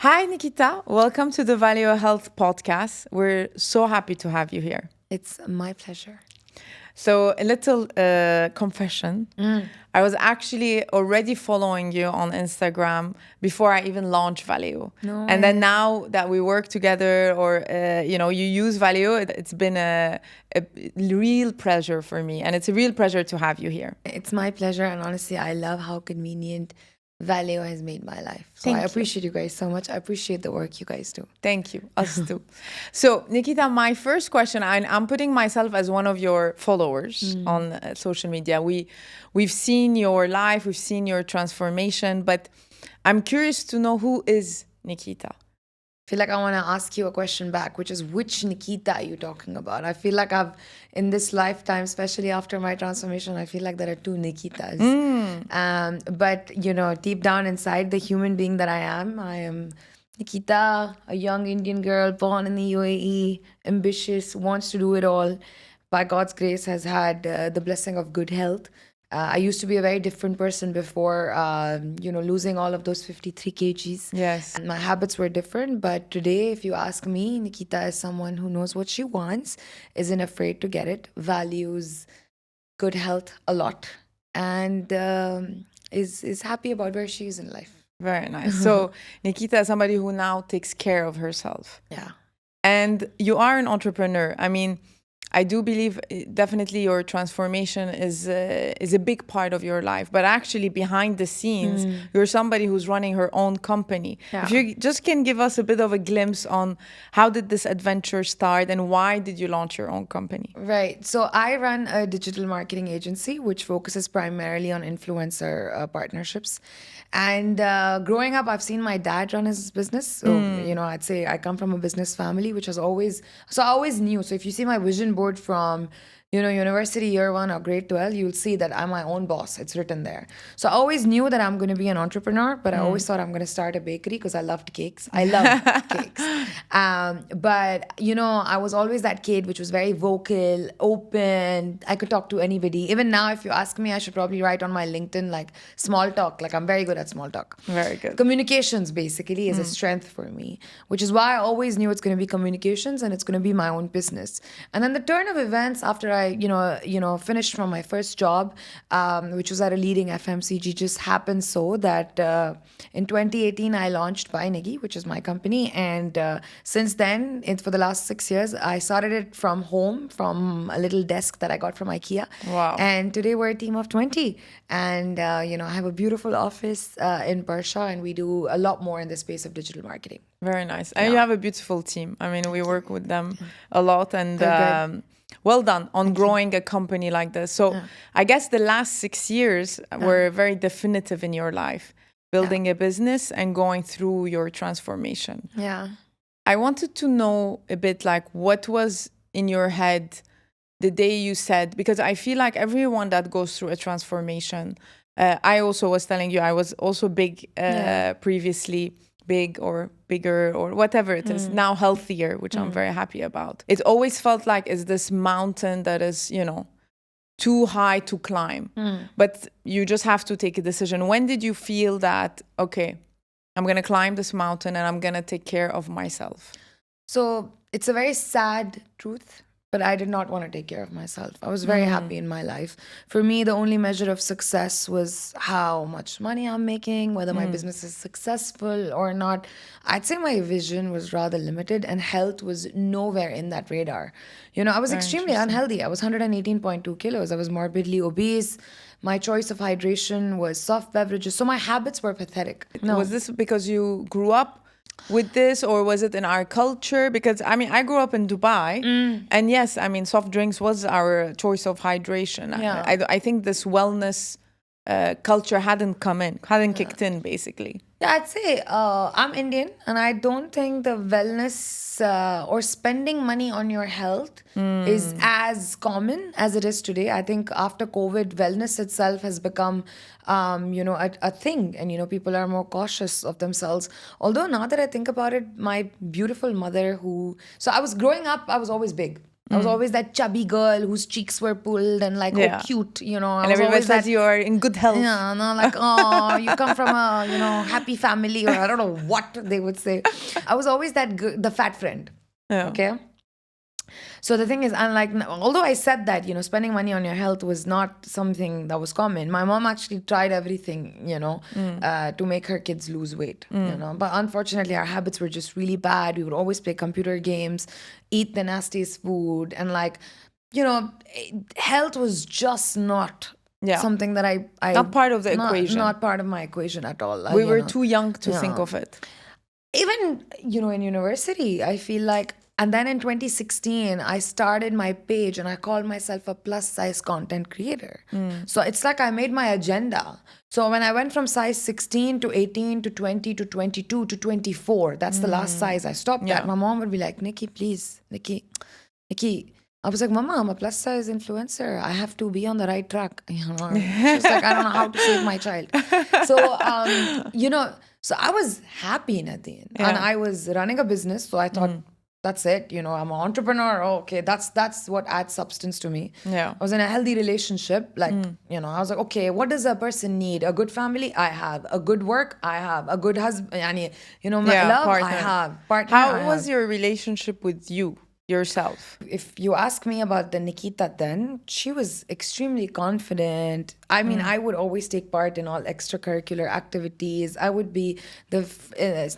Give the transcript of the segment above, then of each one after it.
Hi, Nikita. Welcome to the Value of Health podcast. We're so happy to have you here. It's my pleasure. So, a little confession. I was actually already following you on Instagram before I even launched Value. No And then way. now that we work together or, you use Value, it's been a real pleasure for me. And it's a real pleasure to have you here. It's my pleasure, and honestly, I love how convenient Valeo has made my life. So Thank I you. appreciate you guys so much. I appreciate the work you guys do. Thank you. Us too. So, Nikita, my first question, I'm putting myself as one of your followers on social media. We've seen your life, we've seen your transformation, but I'm curious to know, who is Nikita? I feel like I want to ask you a question back, which is, which Nikita are you talking about? I feel like in this lifetime, especially after my transformation, I feel like there are two Nikitas. But deep down inside, the human being that I am Nikita, a young Indian girl born in the UAE, ambitious, wants to do it all. By God's grace, has had the blessing of good health. I used to be a very different person before, losing all of those 53 kgs. Yes. And my habits were different. But today, if you ask me, Nikita is someone who knows what she wants, isn't afraid to get it, values good health a lot, and is happy about where she is in life. Very nice. So, Nikita is somebody who now takes care of herself. Yeah. And you are an entrepreneur. I mean, I do believe definitely your transformation is a big part of your life. But actually, behind the scenes, you're somebody who's running her own company. Yeah. If you just can give us a bit of a glimpse on how did this adventure start and why did you launch your own company? Right. So I run a digital marketing agency which focuses primarily on influencer partnerships. And growing up, I've seen my dad run his business. So, I'd say I come from a business family, which has I always knew. So if you see my vision board from, university year 1 or grade 12, you'll see that I'm my own boss. It's written there. So I always knew that I'm going to be an entrepreneur, but I always thought I'm going to start a bakery because I loved cakes. I love cakes. But, I was always that kid which was very vocal, open. I could talk to anybody. Even now, if you ask me, I should probably write on my LinkedIn, like, small talk. Like, I'm very good at small talk. Very good. Communications, basically, is a strength for me, which is why I always knew it's going to be communications and it's going to be my own business. And then the turn of events after I, finished from my first job, which was at a leading FMCG, just happened so that in 2018, I launched By Niggy, which is my company. And since then, for the last 6 years, I started it from home, from a little desk that I got from IKEA. Wow. And today we're a team of 20. And, I have a beautiful office in Barsha, and we do a lot more in the space of digital marketing. Very nice. And you have a beautiful team. I mean, we work with them a lot, and They're well done on growing a company like this. So I guess the last 6 years were very definitive in your life, building a business and going through your transformation. Yeah. I wanted to know a bit, like, what was in your head the day you said, because I feel like everyone that goes through a transformation, I also was telling you, I was also big previously, big or bigger or whatever it is, now healthier, which I'm very happy about. It always felt like it's this mountain that is, too high to climb. But you just have to take a decision. When did you feel that, okay, I'm going to climb this mountain and I'm going to take care of myself? So it's a very sad truth, but I did not want to take care of myself. I was very happy in my life. For me, the only measure of success was how much money I'm making, whether my business is successful or not. I'd say my vision was rather limited, and health was nowhere in that radar. I was extremely unhealthy. I was 118.2 kilos. I was morbidly obese. My choice of hydration was soft beverages. So my habits were pathetic. No. Was this because you grew up with this, or was it in our culture? Because I mean, I grew up in Dubai, and yes, I mean, soft drinks was our choice of hydration. Yeah. I think this wellness culture hadn't kicked in, basically. Yeah, I'd say I'm Indian, and I don't think the wellness or spending money on your health is as common as it is today. I think after COVID, wellness itself has become, a thing, and people are more cautious of themselves. Although now that I think about it, my beautiful mother, so I was growing up, I was always big. I was always that chubby girl whose cheeks were pulled and like, Yeah. oh, cute, you know. I And was everybody always says that, you are in good health. yeah, no, like, oh, you come from a, you know, happy family, or I don't know what they would say. I was always that the fat friend. Yeah. Okay. So the thing is, unlike, although I said that, you know, spending money on your health was not something that was common, my mom actually tried everything, you know, to make her kids lose weight, you know. But unfortunately, our habits were just really bad. We would always play computer games, eat the nastiest food, and like, you know, health was just not Yeah. something that I Not part of the equation. Not part of my equation at all. We you were know. too young to think Yeah. of it. Even, you know, in university, I feel like, and then in 2016, I started my page and I called myself a plus size content creator. So it's like I made my agenda. So when I went from size 16 to 18 to 20 to 22 to 24, that's the last size I stopped at. My mom would be like, Nikki, please, Nikki. I was like, Mama, I'm a plus size influencer. I have to be on the right track. You know, she's like, I don't know how to save my child. So, you know, so I was happy, Nadine. And I was running a business. So I thought, that's it. You know, I'm an entrepreneur. Oh, okay, that's what adds substance to me. Yeah. I was in a healthy relationship. Like, you know, I was like, okay, what does a person need? A good family? I have. A good work? I have. A good husband? You know, my love? Partner. I have. Partner? How was your relationship with you, yourself? If you ask me about the Nikita then, she was extremely confident. I mean, I would always take part in all extracurricular activities. I would be the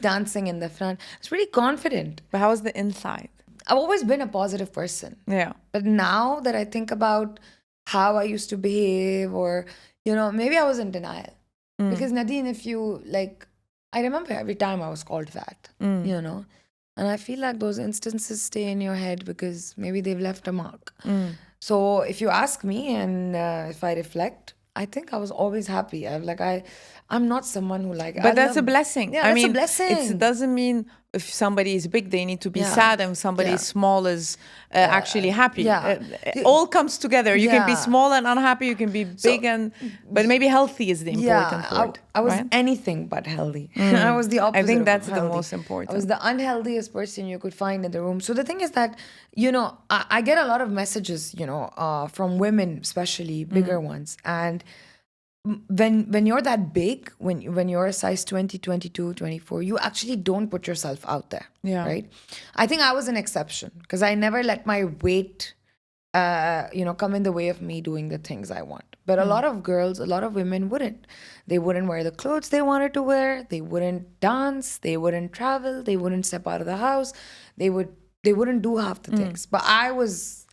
dancing in the front. I was really confident. But how was the inside? I've always been a positive person. Yeah. But now that I think about how I used to behave, or, you know, maybe I was in denial. Because Nadine, if you like, I remember every time I was called fat, you know. And I feel like those instances stay in your head because maybe they've left a mark. So if you ask me, and if I reflect, I think I was always happy. I'm not someone who like. But that's a blessing. Yeah, I that's mean, a blessing. It doesn't mean if somebody is big, they need to be Yeah. sad, and somebody Yeah. small is actually happy. yeah. It all comes together. You can be Yeah. small and unhappy. You can be big but maybe healthy is the important part. I was right? anything but healthy. I was the opposite. I think of that's the healthy. most important. I was the unhealthiest person you could find in the room. So the thing is that, you know, I get a lot of messages, you know, from women, especially bigger ones, and when you're that big, when you're a size 20, 22, 24, you actually don't put yourself out there. Yeah. Right. I think I was an exception because I never let my weight you know, come in the way of me doing the things I want. But a lot of girls, a lot of women wouldn't. They wouldn't wear the clothes they wanted to wear. They wouldn't dance. They wouldn't travel. They wouldn't step out of the house. They wouldn't do half the things. But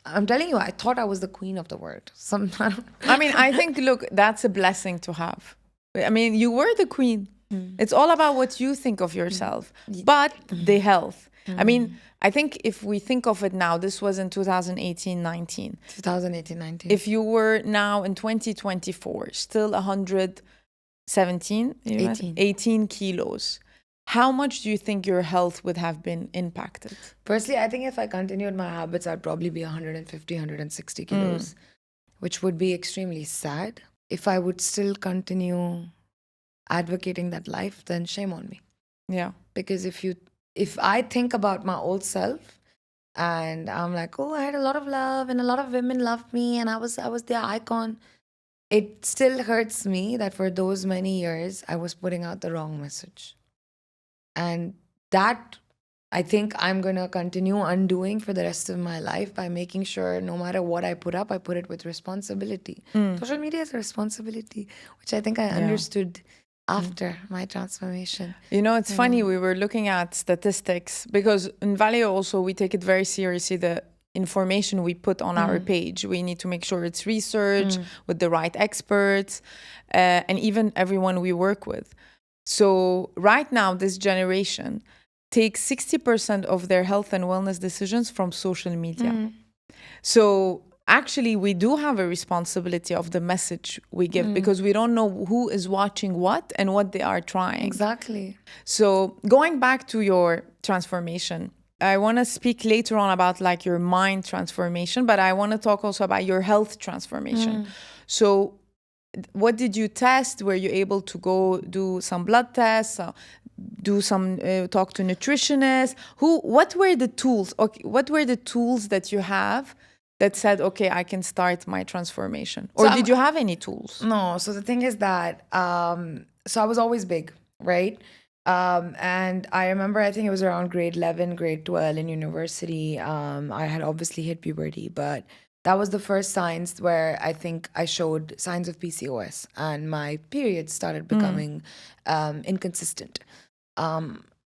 I'm telling you, I thought I was the queen of the world. I mean, I think, look, that's a blessing to have. I mean, you were the queen. It's all about what you think of yourself, but the health. I mean, I think if we think of it now, this was in 2018, 19. 2018, 19. If you were now in 2024, still 117, 18 kilos, how much do you think your health would have been impacted? Firstly, I think if I continued my habits, I'd probably be 150, 160 kilos, which would be extremely sad. If I would still continue advocating that life, then shame on me. Yeah. Because if I think about my old self and I'm like, oh, I had a lot of love and a lot of women loved me and I was their icon, it still hurts me that for those many years I was putting out the wrong message. And that I think I'm going to continue undoing for the rest of my life by making sure no matter what I put up, I put it with responsibility. Social media is a responsibility, which I think I understood after my transformation. You know, it's funny, we were looking at statistics because in Valeo also we take it very seriously, the information we put on our page. We need to make sure it's research with the right experts and even everyone we work with. So right now, this generation takes 60% of their health and wellness decisions from social media. So actually, we do have a responsibility of the message we give because we don't know who is watching what and what they are trying. Exactly. So going back to your transformation, I want to speak later on about like your mind transformation, but I want to talk also about your health transformation. So what did you test? Were you able to go do some blood tests, do some talk to nutritionists? What were the tools? Okay, what were the tools that you have that said, okay, I can start my transformation? Or did you have any tools? No. So the thing is that, so I was always big, right? And I remember, I think it was around grade 11, grade 12 in university. I had obviously hit puberty, but that was the first signs where I think I showed signs of PCOS, and my periods started becoming inconsistent.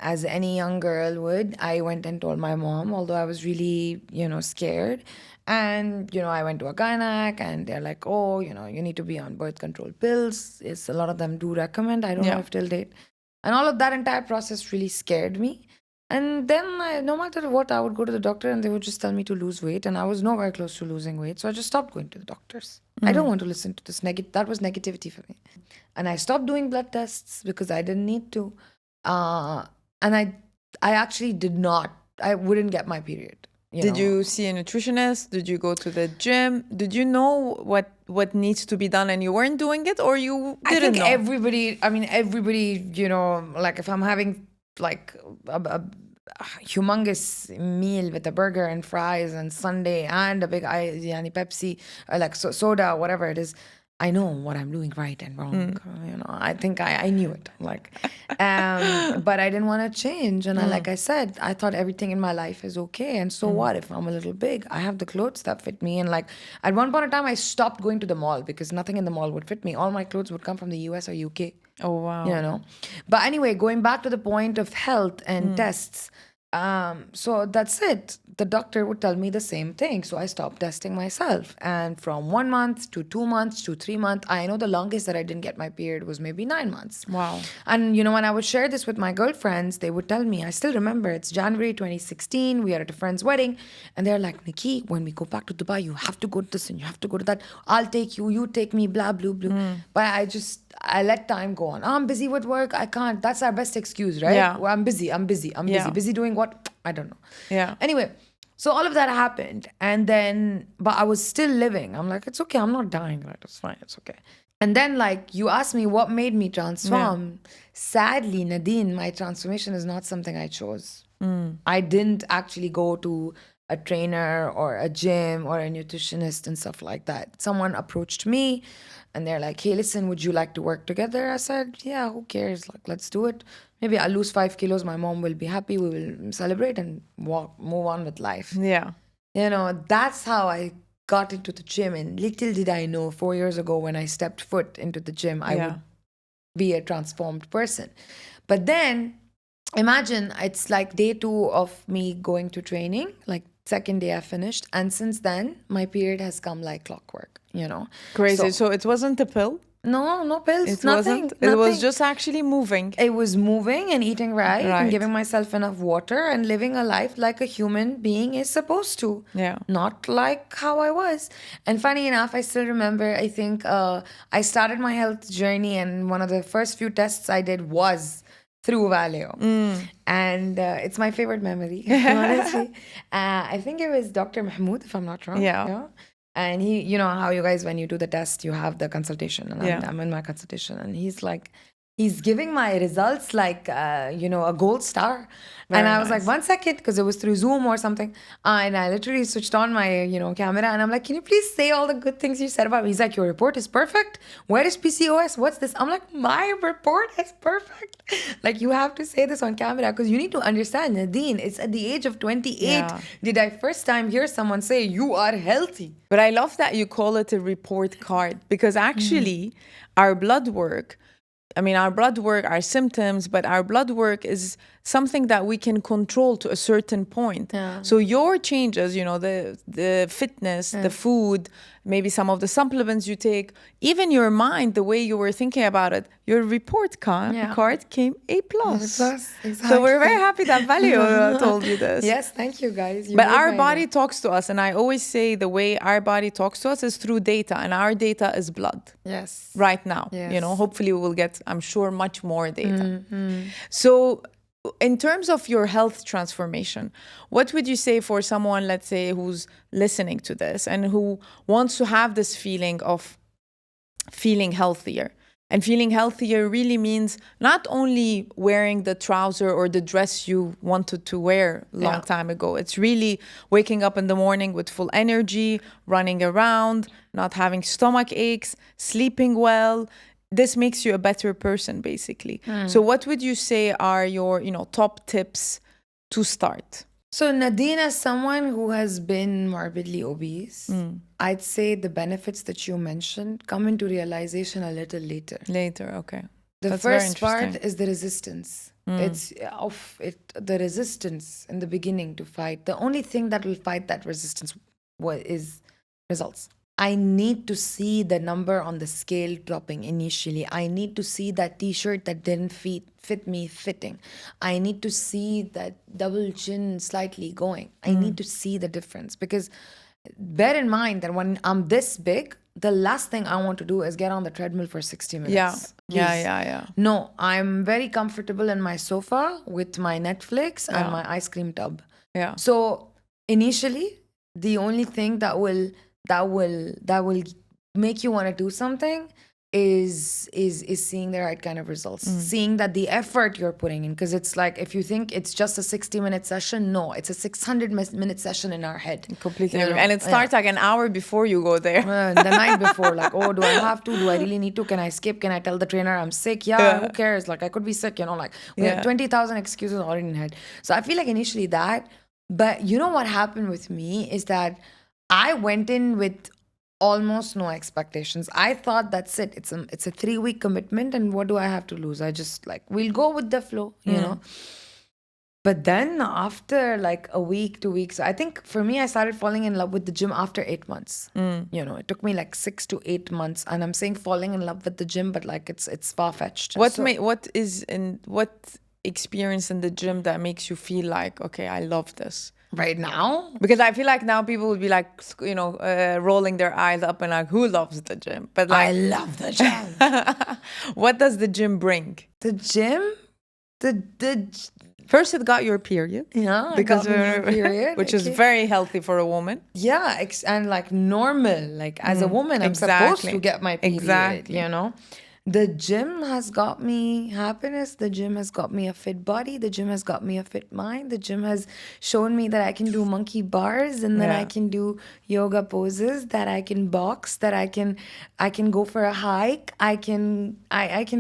As any young girl would, I went and told my mom, although I was really, scared. And, I went to a gynec and they're like, oh, you need to be on birth control pills. It's a lot of them do recommend. I don't know if till date. And all of that entire process really scared me. And then no matter what, I would go to the doctor and they would just tell me to lose weight. And I was nowhere close to losing weight. So I just stopped going to the doctors. I don't want to listen to this that was negativity for me. And I stopped doing blood tests because I didn't need to. And I actually I wouldn't get my period. Did you see a nutritionist? Did you go to the gym? Did you know what needs to be done and you weren't doing it, or you didn't know? Everybody, like if I'm having like a humongous meal with a burger and fries and sundae and a big Pepsi, or like soda, whatever it is, I know what I'm doing right and wrong. I think I knew it. But I didn't want to change. And like I said, I thought everything in my life is okay. And so what if I'm a little big? I have the clothes that fit me. And at one point in time, I stopped going to the mall because nothing in the mall would fit me. All my clothes would come from the US or UK. Oh, wow. But anyway, going back to the point of health and tests. So that's it. The doctor would tell me the same thing. So I stopped testing myself. And from 1 month to 2 months to 3 months, I know the longest that I didn't get my period was maybe 9 months. Wow. And, when I would share this with my girlfriends, they would tell me, I still remember, it's January 2016. We are at a friend's wedding. And they're like, Nikki, when we go back to Dubai, you have to go to this and you have to go to that. I'll take you, you take me, blah, blah, blah. But I let time go on. I'm busy with work. I can't. That's our best excuse, right? Yeah. Well, I'm busy. Busy doing what? I don't know. Yeah. Anyway, so all of that happened. And then, but I was still living. I'm like, it's okay. I'm not dying. Right? It's fine. It's okay. And then you asked me what made me transform. Sadly, Nadine, my transformation is not something I chose. I didn't actually go to a trainer or a gym or a nutritionist and stuff like that. Someone approached me and they're like, hey, listen, would you like to work together? I said, yeah, who cares? Let's do it. Maybe I'll lose 5 kilos. My mom will be happy. We will celebrate and move on with life. Yeah. That's how I got into the gym. And little did I know 4 years ago when I stepped foot into the gym, I would be a transformed person. But then imagine it's like day 2 of me going to training, second day I finished. And since then, my period has come like clockwork, Crazy. So it wasn't a pill? No pills, It nothing. wasn't. It was just actually moving. It was moving and eating right and giving myself enough water and living a life like a human being is supposed to. Yeah. Not like how I was. And funny enough, I still remember, I think I started my health journey and one of the first few tests I did was through Valeo. And it's my favorite memory, honestly. I think it was Dr. Mahmoud, if I'm not wrong. Yeah. And he, how you guys, when you do the test, you have the consultation. And I'm in my consultation. And he's giving my results a gold star. And I was like, 1 second, because it was through Zoom or something. And I literally switched on my, camera. And I'm like, can you please say all the good things you said about me? He's like, your report is perfect. Where is PCOS? What's this? I'm like, my report is perfect. You have to say this on camera because you need to understand, Nadine, it's at the age of 28. Did I first time hear someone say, you are healthy? But I love that you call it a report card because actually our blood work, our symptoms, but our blood work is something that we can control to a certain point. Yeah. So your changes, the fitness, the food, maybe some of the supplements you take, even your mind, the way you were thinking about it, your report card came A+. Exactly. So we're very happy that Valio told you this. Yes, thank you guys. But our body talks to us, and I always say the way our body talks to us is through data, and our data is blood. Yes. Right now. Yes. Hopefully we will get, I'm sure, much more data. So in terms of your health transformation, what would you say for someone, let's say, who's listening to this and who wants to have this feeling of feeling healthier. And feeling healthier really means not only wearing the trouser or the dress you wanted to wear a long time ago. It's really waking up in the morning with full energy, running around, not having stomach aches, sleeping well. This makes you a better person, basically. So what would you say are your, top tips to start? So Nadine, as someone who has been morbidly obese, I'd say the benefits that you mentioned come into realization a little later. Later, okay. The That's very first part interesting. is the resistance. It's the resistance in the beginning to fight. The only thing that will fight that resistance is results. I need to see the number on the scale dropping initially. I need to see that t-shirt that didn't fit me fitting. I need to see that double chin slightly going. I need to see the difference, because bear in mind that when I'm this big, the last thing I want to do is get on the treadmill for 60 minutes. Yeah. No, I'm very comfortable in my sofa with my Netflix and my ice cream tub. Yeah. So initially, the only thing that will make you want to do something is seeing the right kind of results, seeing that the effort you're putting in, because it's like, if you think it's just a 60-minute session, no, it's a 600-minute session in our head. Completely agree. And it starts like an hour before you go there. The night before, like, oh, do I have to? Do I really need to? Can I skip? Can I tell the trainer I'm sick? Yeah, who cares? Like, I could be sick, like we have 20,000 excuses already in head. So I feel like initially that, but you know what happened with me is that I went in with almost no expectations. I thought that's it. It's a 3-week commitment, and what do I have to lose? I just we'll go with the flow, you know. But then after like a week, 2 weeks, I think for me, I started falling in love with the gym after 8 months. It took me like 6 to 8 months, and I'm saying falling in love with the gym, but like it's far fetched. What experience in the gym that makes you feel like, okay, I love this? Right now? Because I feel like now people would be like, rolling their eyes up and like, who loves the gym? But like, I love the gym. What does the gym bring? The gym? First, it got your period. Yeah, because period, which is very healthy for a woman. Yeah, and like normal. Like as a woman, I'm supposed to get my period. Exactly. The gym has got me happiness. The gym has got me a fit body. The gym has got me a fit mind. The gym has shown me that I can do monkey bars, and that I can do yoga poses, that I can box, that I can go for a hike. I can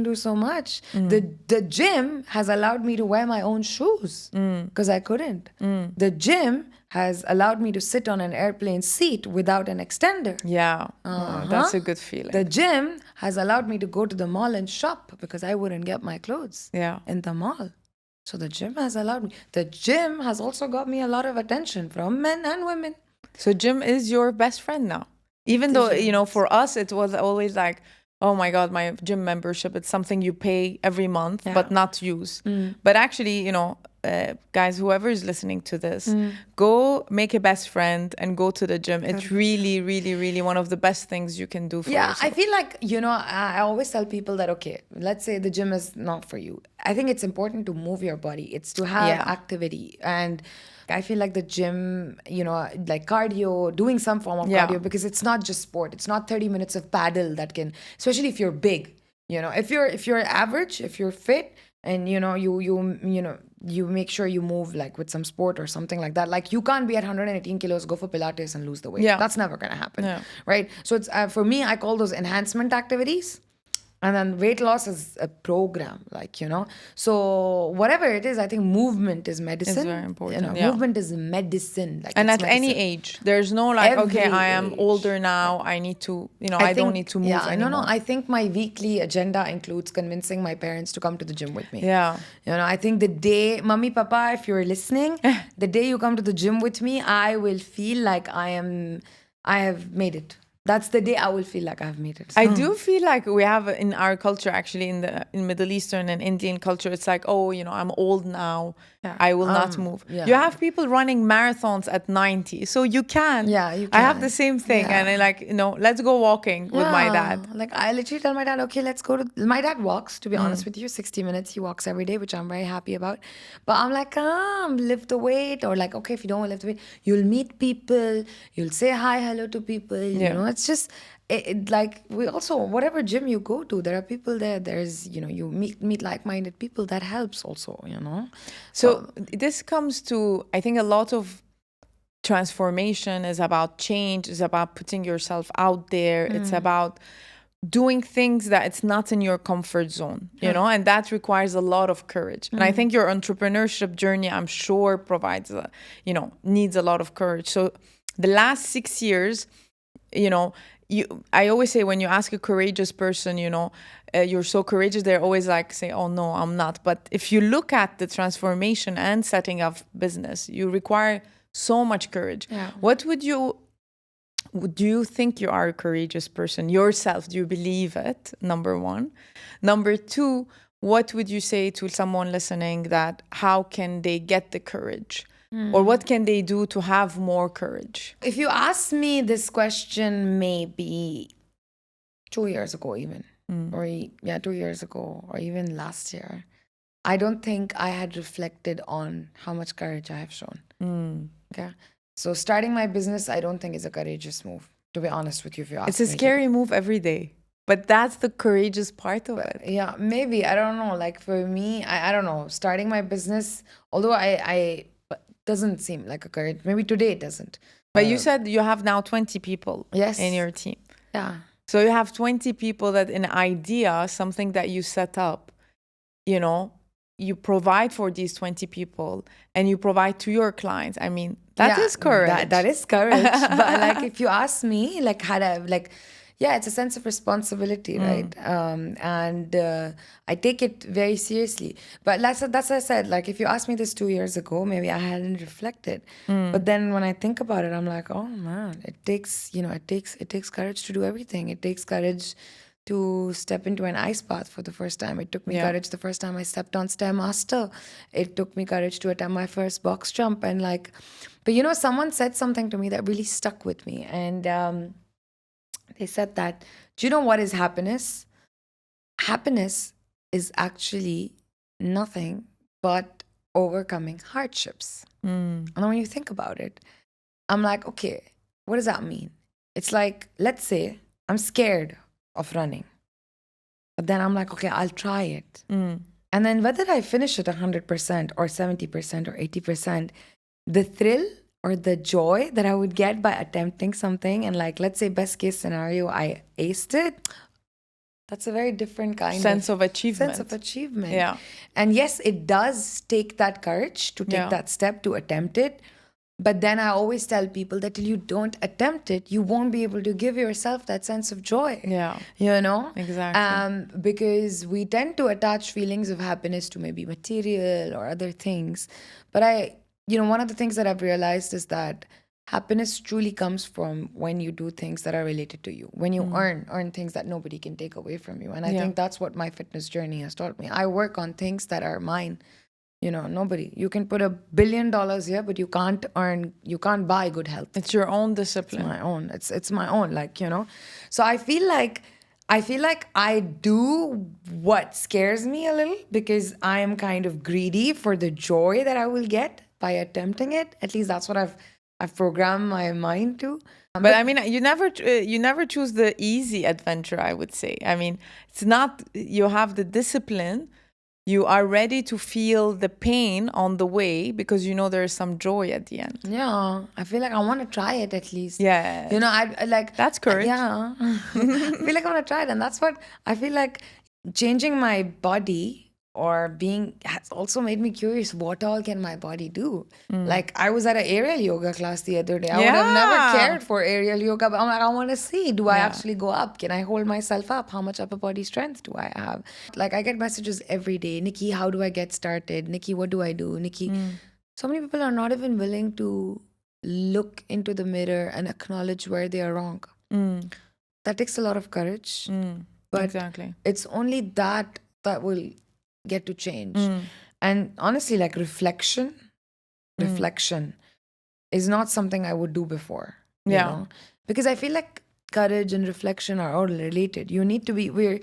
do so much. The gym has allowed me to wear my own shoes because I couldn't. The gym has allowed me to sit on an airplane seat without an extender. Yeah, that's a good feeling. The gym has allowed me to go to the mall and shop because I wouldn't get my clothes in the mall. So the gym has allowed me. The gym has also got me a lot of attention from men and women. So gym is your best friend now. Even though, for us, it was always like, oh my God, my gym membership, it's something you pay every month, but not use. But actually, guys, whoever is listening to this, go make a best friend and go to the gym. It's really, really, really one of the best things you can do for yourself. I feel like, I always tell people that, okay, let's say the gym is not for you. I think it's important to move your body. It's to have activity. And I feel like the gym, like cardio, doing some form of cardio, because it's not just sport. It's not 30 minutes of paddle that can, especially if you're big, if you're average, if you're fit, and you make sure you move like with some sport or something like that. Like you can't be at 118 kilos, go for Pilates and lose the weight. That's never going to happen. Right? So it's for me, I call those enhancement activities. And then weight loss is a program, So whatever it is, I think movement is medicine. It's very important. Movement is medicine. And at any age, there's no like, okay, I am older now. I need to, I don't need to move anymore. No. I think my weekly agenda includes convincing my parents to come to the gym with me. Yeah. I think the day, Mommy, Papa, if you're listening, the day you come to the gym with me, I will feel like I have made it. That's the day I will feel like I've made it. I do feel like we have in our culture, actually, in Middle Eastern and Indian culture, it's like, oh, I'm old now. I will not move. You have people running marathons at 90, so you can. Yeah, you can. I have the same thing, and I like, let's go walking with my dad. Like I literally tell my dad, okay, let's go to. My dad walks. To be honest with you, 60 minutes he walks every day, which I'm very happy about. But I'm like, lift the weight, or like, okay, if you don't want to lift the weight, you'll meet people, you'll say hi, hello to people. It's just. like we also, whatever gym you go to, there are people there. There's, you meet like-minded people. That helps also. So this comes to, I think a lot of transformation is about change, is about putting yourself out there. It's about doing things that it's not in your comfort zone, and that requires a lot of courage. And I think your entrepreneurship journey, I'm sure, provides needs a lot of courage. So the last 6 years, I always say, when you ask a courageous person, you're so courageous, they're always like, say, oh no, I'm not. But if you look at the transformation and setting up business, you require so much courage. Yeah. Do you think you are a courageous person yourself? Do you believe it? Number one. Number two, what would you say to someone listening, that how can they get the courage? Or what can they do to have more courage? If you asked me this question maybe 2 years ago even, or 2 years ago, or even last year, I don't think I had reflected on how much courage I have shown. Okay. So starting my business, I don't think is a courageous move, to be honest with you, if you ask me. It's a scary move every day, but that's the courageous part of it. Yeah, maybe. I don't know. Like for me, I don't know. Starting my business, although I doesn't seem like a courage. Maybe today it doesn't. But you said you have now 20 people in your team. Yeah. So you have 20 people that an idea, something that you set up, you provide for these 20 people and you provide to your clients. I mean, that is courage. That is courage. But like, if you ask me, like, it's a sense of responsibility, right? And I take it very seriously. But that's what I said. Like, if you asked me this 2 years ago, maybe I hadn't reflected. But then when I think about it, I'm like, oh man, it takes courage to do everything. It takes courage to step into an ice bath for the first time. It took me courage the first time I stepped on Stairmaster. It took me courage to attempt my first box jump. And like, but someone said something to me that really stuck with me. And they said that, do you know what is happiness? Happiness is actually nothing but overcoming hardships. And then when you think about it, I'm like, okay, what does that mean? It's like, let's say I'm scared of running, but then I'm like, okay, I'll try it. And then whether I finish it 100% or 70% or 80%, the thrill or the joy that I would get by attempting something, and like, let's say best case scenario, I aced it, that's a very different kind sense of achievement. Yeah. And yes, it does take that courage to take that step to attempt it. But then I always tell people that till you don't attempt it, you won't be able to give yourself that sense of joy. Yeah. Exactly. Because we tend to attach feelings of happiness to maybe material or other things. But one of the things that I've realized is that happiness truly comes from when you do things that are related to you, when you earn things that nobody can take away from you. And I think that's what my fitness journey has taught me. I work on things that are mine. Nobody. You can put $1 billion here, but you can't buy good health. It's your own discipline. It's my own. It's my own. So I feel like I do what scares me a little, because I am kind of greedy for the joy that I will get by attempting it. At least that's what I've programmed my mind to. But I mean, you never choose the easy adventure, I would say. I mean, it's not, you have the discipline. You are ready to feel the pain on the way because there's some joy at the end. Yeah, I feel like I want to try it at least. Yeah. I like... That's courage. Yeah. I feel like I want to try it. And that's what I feel like changing my body or being has also made me curious. What all can my body do? Like, I was at an aerial yoga class the other day. I would have never cared for aerial yoga, but I'm like, I want to see, do I actually go up? Can I hold myself up? How much upper body strength do I have? Like, I get messages every day. Nikki, how do I get started? Nikki, what do I do? Nikki, so many people are not even willing to look into the mirror and acknowledge where they are wrong. That takes a lot of courage. But exactly. It's only that will get to change. And honestly, like, reflection is not something I would do before. You know? Because I feel like courage and reflection are all related. You need to be, we're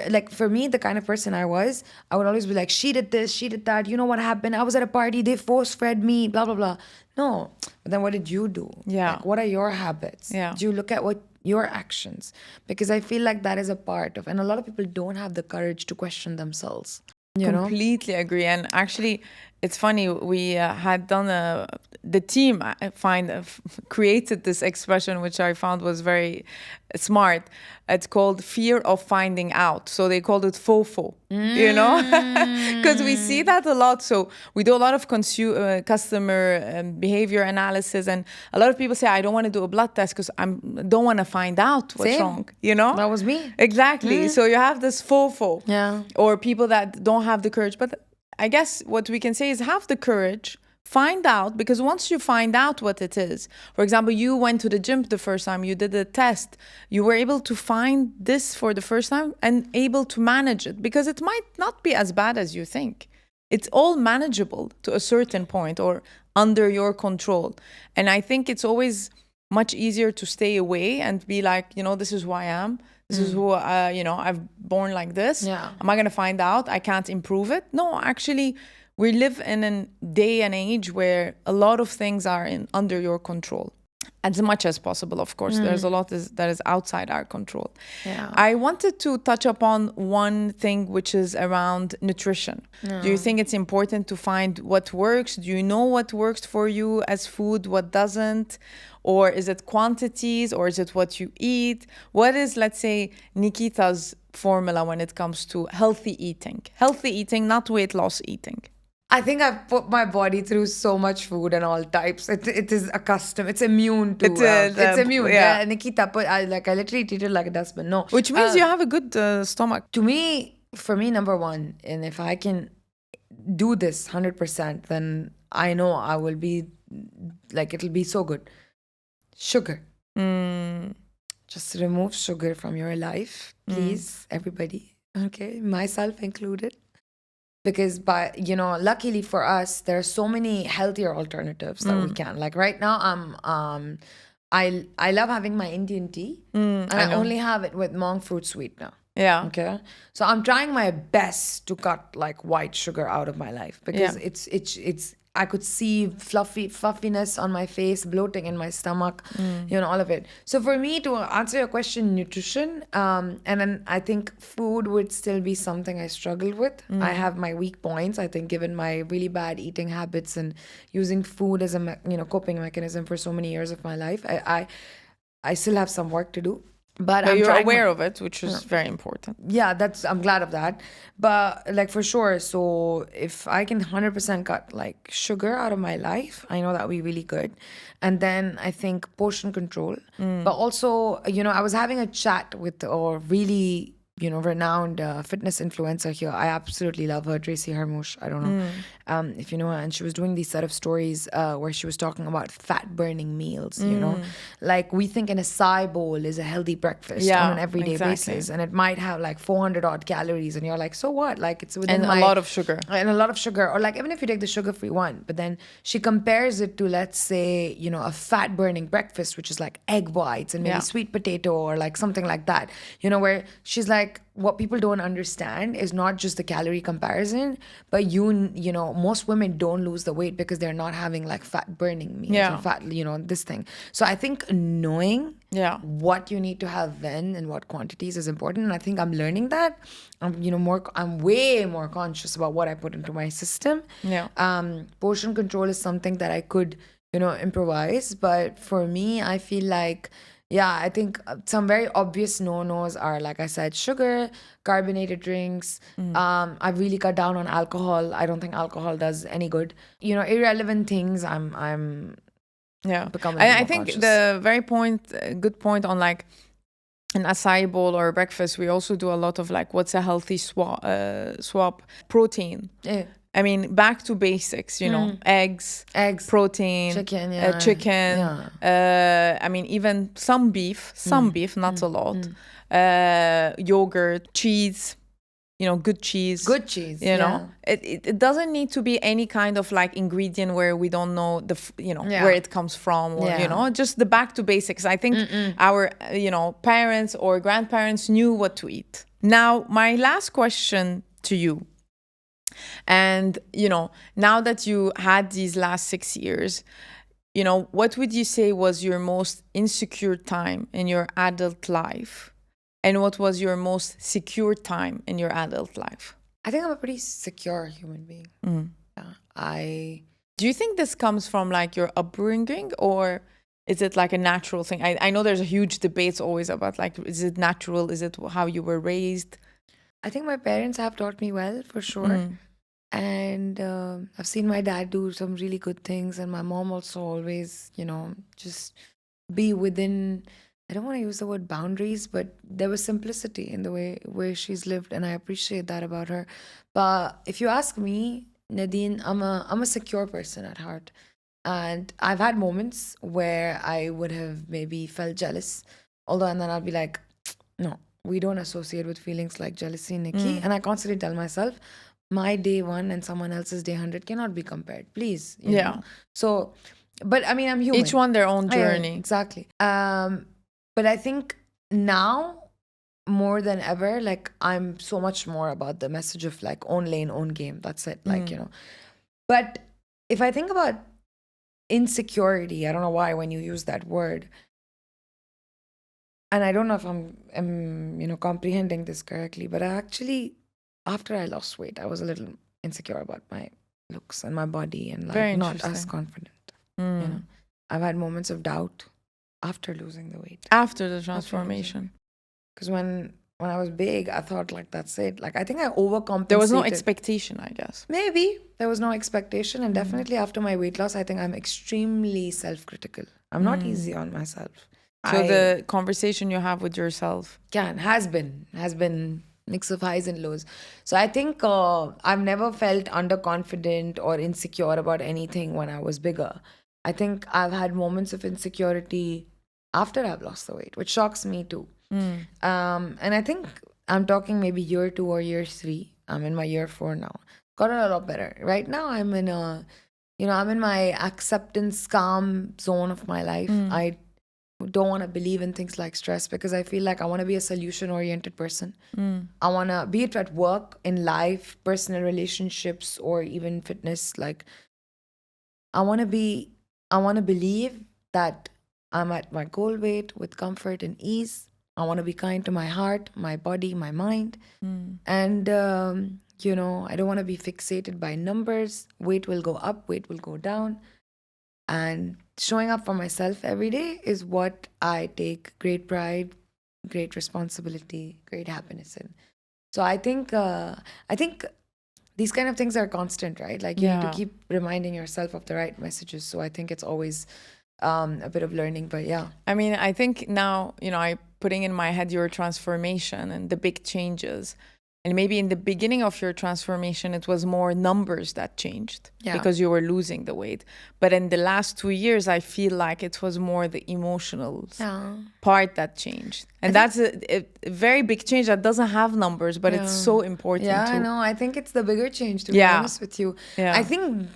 like, for me, the kind of person I would always be like, she did this, she did that, you know what happened? I was at a party, they force-fed me, blah, blah, blah. No. But then what did you do? Yeah. Like, what are your habits? Yeah. Do you look at what your actions, because I feel like that is a part of, and a lot of people don't have the courage to question themselves, you know? Completely agree. And actually, it's funny. We had done the team created this expression, which I found was very smart. It's called fear of finding out. So they called it FOFO, you know, because we see that a lot. So we do a lot of customer behavior analysis, and a lot of people say, I don't want to do a blood test because I don't want to find out what's Same. wrong, you know? That was me. Exactly. So you have this FOFO. Yeah. Or people that don't have the courage. But I guess what we can say is have the courage, find out, because once you find out what it is, for example, you went to the gym the first time, you did a test, you were able to find this for the first time and able to manage it, because it might not be as bad as you think. It's all manageable to a certain point or under your control. And I think it's always much easier to stay away and be like, you know, this is who I am. This is who, you know, I've born like this. Yeah. Am I going to find out I can't improve it? No, actually, we live in a day and age where a lot of things are under your control. As much as possible, of course. There's a lot that is outside our control. Yeah. I wanted to touch upon one thing, which is around nutrition. Do you think it's important to find what works? Do you know what works for you as food, what doesn't? Or is it quantities, or is it what you eat? What is, let's say, Nikita's formula when it comes to healthy eating? Healthy eating, not weight loss eating. I think I've put my body through so much food and all types. It is accustomed. It's immune to. It's immune. yeah. Nikita, but I literally treat it like a dustbin. No, Which means you have a good stomach. for me, number one, and if I can do this 100%, then I know I will be like, it'll be so good. Sugar. Just remove sugar from your life, please, everybody. Okay, myself included. Because luckily for us, there are so many healthier alternatives that we can. Like right now, I love having my Indian tea, and I only have it with monk fruit sweetener. Yeah. Okay. So I'm trying my best to cut like white sugar out of my life, because it's I could see fluffiness on my face, bloating in my stomach, all of it. So for me, to answer your question, nutrition, and then I think food would still be something I struggle with. I have my weak points, I think, given my really bad eating habits and using food as a coping mechanism for so many years of my life. I still have some work to do. But you're aware of it, which is very important. Yeah, I'm glad of that. But like, for sure, so if I can 100% cut like sugar out of my life, I know that would be really good. And then I think portion control. But also, I was having a chat with a really renowned fitness influencer here. I absolutely love her, Tracy Harmouche. I don't know if you know her. And she was doing these set of stories where she was talking about fat burning meals. Like, we think an acai bowl is a healthy breakfast on an everyday basis, and it might have like 400 odd calories, and you're like, so what? Like, it's within a lot of sugar. And a lot of sugar, or like even if you take the sugar-free one. But then she compares it to, let's say, a fat burning breakfast, which is like egg whites and maybe sweet potato or like something like that. Where she's like, what people don't understand is not just the calorie comparison, but most women don't lose the weight because they're not having like fat burning meals or fat, this thing. So I think knowing what you need to have when and what quantities is important. And I think I'm learning that. I'm way more conscious about what I put into my system. Portion control is something that I could, improvise. But for me, I feel like, I think some very obvious no-nos are, like I said, sugar, carbonated drinks. I've really cut down on alcohol. I don't think alcohol does any good. Irrelevant things. I'm becoming. I think conscious. The very good point on like an acai bowl or breakfast. We also do a lot of like, what's a healthy swap protein. Yeah. I mean, back to basics, eggs, protein, chicken, I mean, even some beef, not a lot, yogurt, cheese, good cheese. Good cheese, It doesn't need to be any kind of like ingredient where we don't know where it comes from, or, just the back to basics. I think our, parents or grandparents knew what to eat. Now, my last question to you. And, now that you had these last 6 years, you know, what would you say was your most insecure time in your adult life? And what was your most secure time in your adult life? I think I'm a pretty secure human being. Yeah, Do you think this comes from like your upbringing, or is it like a natural thing? I know there's a huge debates always about like, is it natural? Is it how you were raised? I think my parents have taught me well, for sure. And I've seen my dad do some really good things, and my mom also always, just be within. I don't want to use the word boundaries, but there was simplicity in the way she's lived, and I appreciate that about her. But if you ask me, Nadine, I'm a secure person at heart, and I've had moments where I would have maybe felt jealous, although, and then I'll be like, no, we don't associate with feelings like jealousy, Nikki. And I constantly tell myself, my day one and someone else's day 100 cannot be compared, please. Yeah. So, but I mean, I'm human. Each one their own journey. Exactly. But I think now more than ever, like, I'm so much more about the message of like own lane, own game. That's it. Like, But if I think about insecurity, I don't know why when you use that word, and I don't know if I'm comprehending this correctly, but I actually, after I lost weight, I was a little insecure about my looks and my body, and like not as confident. I've had moments of doubt after losing the weight. After the transformation. Because when I was big, I thought like, that's it. Like, I think I overcompensated. There was no expectation, I guess. Maybe there was no expectation. And definitely after my weight loss, I think I'm extremely self-critical. I'm not easy on myself. So the conversation you have with yourself has been mix of highs and lows. So I think I've never felt underconfident or insecure about anything when I was bigger. I think I've had moments of insecurity after I've lost the weight, which shocks me too. And I think I'm talking maybe year 2 or year 3. I'm in my year 4 now. Got a lot better. Right now I'm in I'm in my acceptance, calm zone of my life. I don't want to believe in things like stress because I feel like I want to be a solution-oriented person. I want to, be it at work, in life, personal relationships, or even fitness, like I want to believe that I'm at my goal weight with comfort and ease. I want to be kind to my heart, my body, my mind. And, I don't want to be fixated by numbers. Weight will go up, weight will go down. And showing up for myself every day is what I take great pride, great responsibility, great happiness in. So I think these kind of things are constant, right? Like you need to keep reminding yourself of the right messages. So I think it's always a bit of learning, but yeah. I mean, I think now, I putting in my head your transformation and the big changes. And maybe in the beginning of your transformation, it was more numbers that changed because you were losing the weight. But in the last 2 years, I feel like it was more the emotional part that changed. And that's a very big change that doesn't have numbers, but it's so important. Yeah, I know. I think it's the bigger change, to be honest with you. Yeah. I think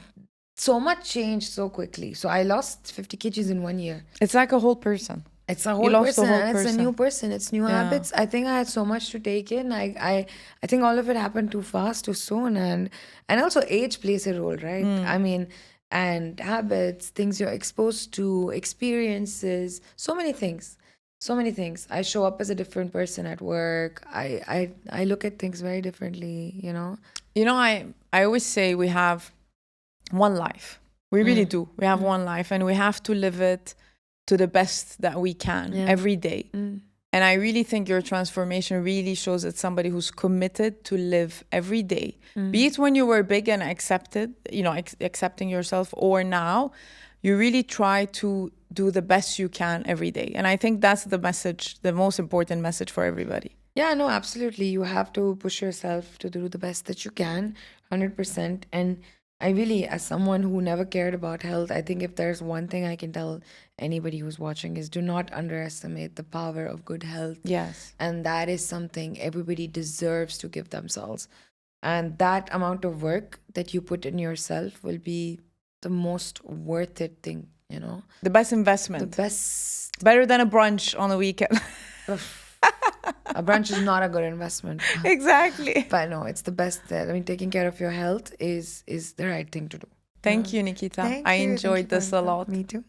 so much changed so quickly. So I lost 50 kgs in 1 year. It's like a whole person. It's a whole person, and it's a new person. It's new habits. I think I had so much to take in. I think all of it happened too fast, too soon, and also age plays a role, right? I mean, and habits, things you're exposed to, experiences, so many things. I show up as a different person at work. I look at things very differently. I always say we have one life. We really do. We have one life, and we have to live it to the best that we can every day. And I really think your transformation really shows that somebody who's committed to live every day, be it when you were big and accepting yourself, or now, you really try to do the best you can every day. And I think that's the message, the most important message for everybody. Yeah, no, absolutely. You have to push yourself to do the best that you can, 100%. And I really, as someone who never cared about health, I think if there's one thing I can tell anybody who's watching is do not underestimate the power of good health. Yes. And that is something everybody deserves to give themselves. And that amount of work that you put in yourself will be the most worth it thing, The best investment. The best. Better than a brunch on a weekend. A brunch is not a good investment. Exactly. But no, it's the best. I mean, taking care of your health is the right thing to do. Thank you, Nikita. I Thank you enjoyed for this a lot. me too.